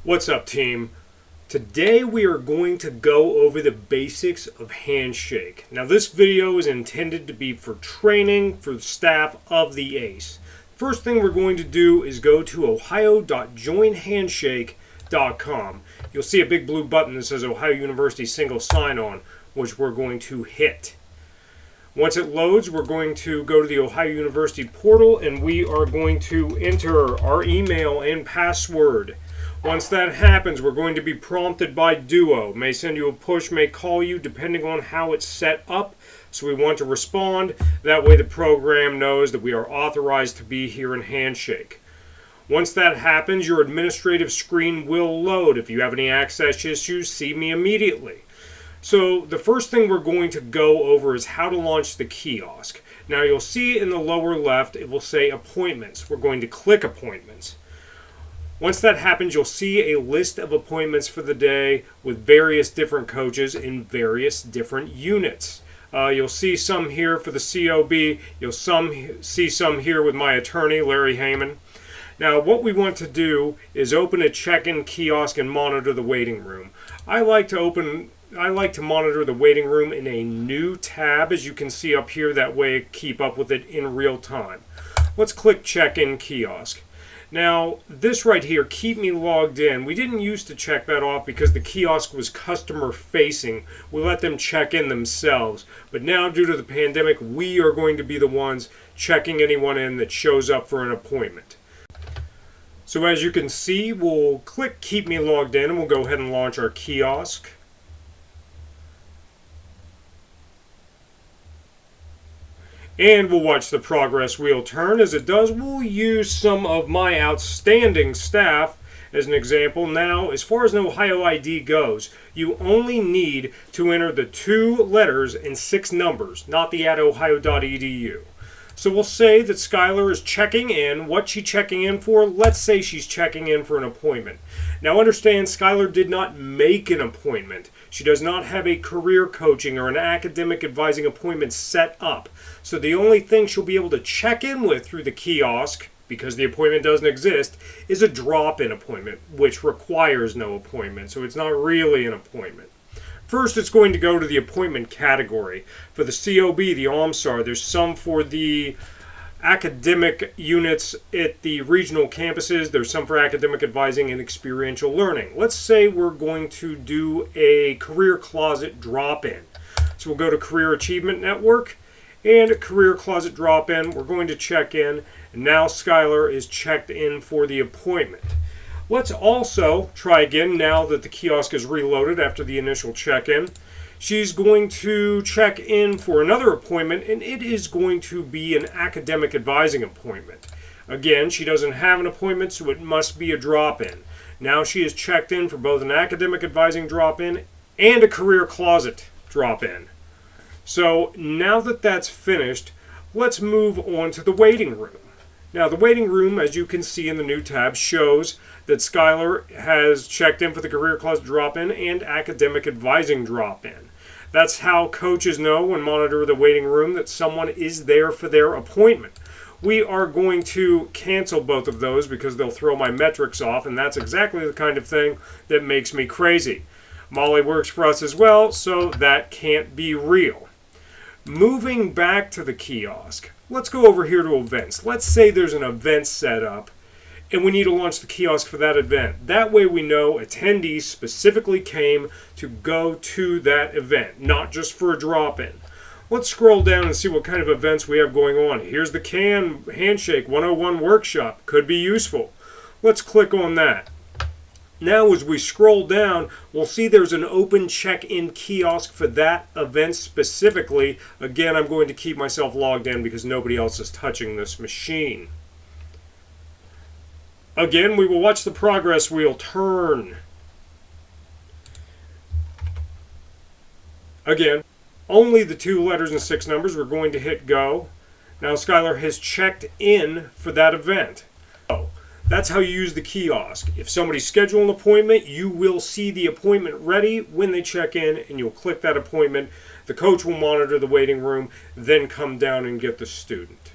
What's up, team? Today we are going to go over the basics of Handshake. Now this video is intended to be for training for the staff of the ACE. First thing we're going to do is go to ohio.joinhandshake.com. You'll see a big blue button that says Ohio University Single Sign-On, which we're going to hit. Once it loads, we're going to go to the Ohio University portal and we are going to enter our email and password. Once that happens, we're going to be prompted by Duo. May send you a push, may call you, depending on how it's set up. So we want to respond. That way the program knows that we are authorized to be here in Handshake. Once that happens, your administrative screen will load. If you have any access issues, see me immediately. So the first thing we're going to go over is how to launch the kiosk. Now you'll see in the lower left, it will say appointments. We're going to click appointments. Once that happens, you'll see a list of appointments for the day with various different coaches in various different units. You'll see some here for the COB. You'll see some here with my attorney, Larry Heyman. Now, what we want to do is open a check-in kiosk and monitor the waiting room. I like to monitor the waiting room in a new tab, as you can see up here. That way I keep up with it in real time. Let's click check-in kiosk. Now, this right here, keep me logged in. We didn't used to check that off because the kiosk was customer facing. We let them check in themselves. But now, due to the pandemic, we are going to be the ones checking anyone in that shows up for an appointment. So as you can see, we'll click keep me logged in and we'll go ahead and launch our kiosk. And we'll watch the progress wheel turn. As it does, we'll use some of my outstanding staff as an example. Now, as far as an Ohio ID goes, you only need to enter the 2 letters and 6 numbers, not the @ohio.edu. So we'll say that Skylar is checking in. What's she checking in for? Let's say she's checking in for an appointment. Now understand, Skylar did not make an appointment. She does not have a career coaching or an academic advising appointment set up. So the only thing she'll be able to check in with through the kiosk, because the appointment doesn't exist, is a drop-in appointment, which requires no appointment. So it's not really an appointment. First, it's going to go to the appointment category. For the COB, the OMSAR, there's some for the academic units at the regional campuses. There's some for academic advising and experiential learning. Let's say we're going to do a career closet drop-in. So we'll go to Career Achievement Network and Career Closet drop-in. We're going to check in. And now Skylar is checked in for the appointment. Let's also try again now that the kiosk is reloaded after the initial check-in. She's going to check in for another appointment, and it is going to be an academic advising appointment. Again, she doesn't have an appointment, so it must be a drop-in. Now she is checked in for both an academic advising drop-in and a career closet drop-in. So now that that's finished, let's move on to the waiting room. Now, the waiting room, as you can see in the new tab, shows that Skylar has checked in for the Career Closet drop-in and Academic Advising drop-in. That's how coaches know and monitor the waiting room that someone is there for their appointment. We are going to cancel both of those because they'll throw my metrics off, and that's exactly the kind of thing that makes me crazy. Molly works for us as well, so that can't be real. Moving back to the kiosk, let's go over here to events. Let's say there's an event set up and we need to launch the kiosk for that event. That way we know attendees specifically came to go to that event, not just for a drop-in. Let's scroll down and see what kind of events we have going on. Here's the Handshake 101 workshop. Could be useful. Let's click on that. Now as we scroll down, we'll see there's an open check-in kiosk for that event specifically. Again, I'm going to keep myself logged in because nobody else is touching this machine. Again, we will watch the progress wheel turn. Again, only the 2 letters and 6 numbers. We're going to hit go. Now Skylar has checked in for that event. That's how you use the kiosk. If somebody schedules an appointment, you will see the appointment ready when they check in, and you'll click that appointment. The coach will monitor the waiting room, then come down and get the student.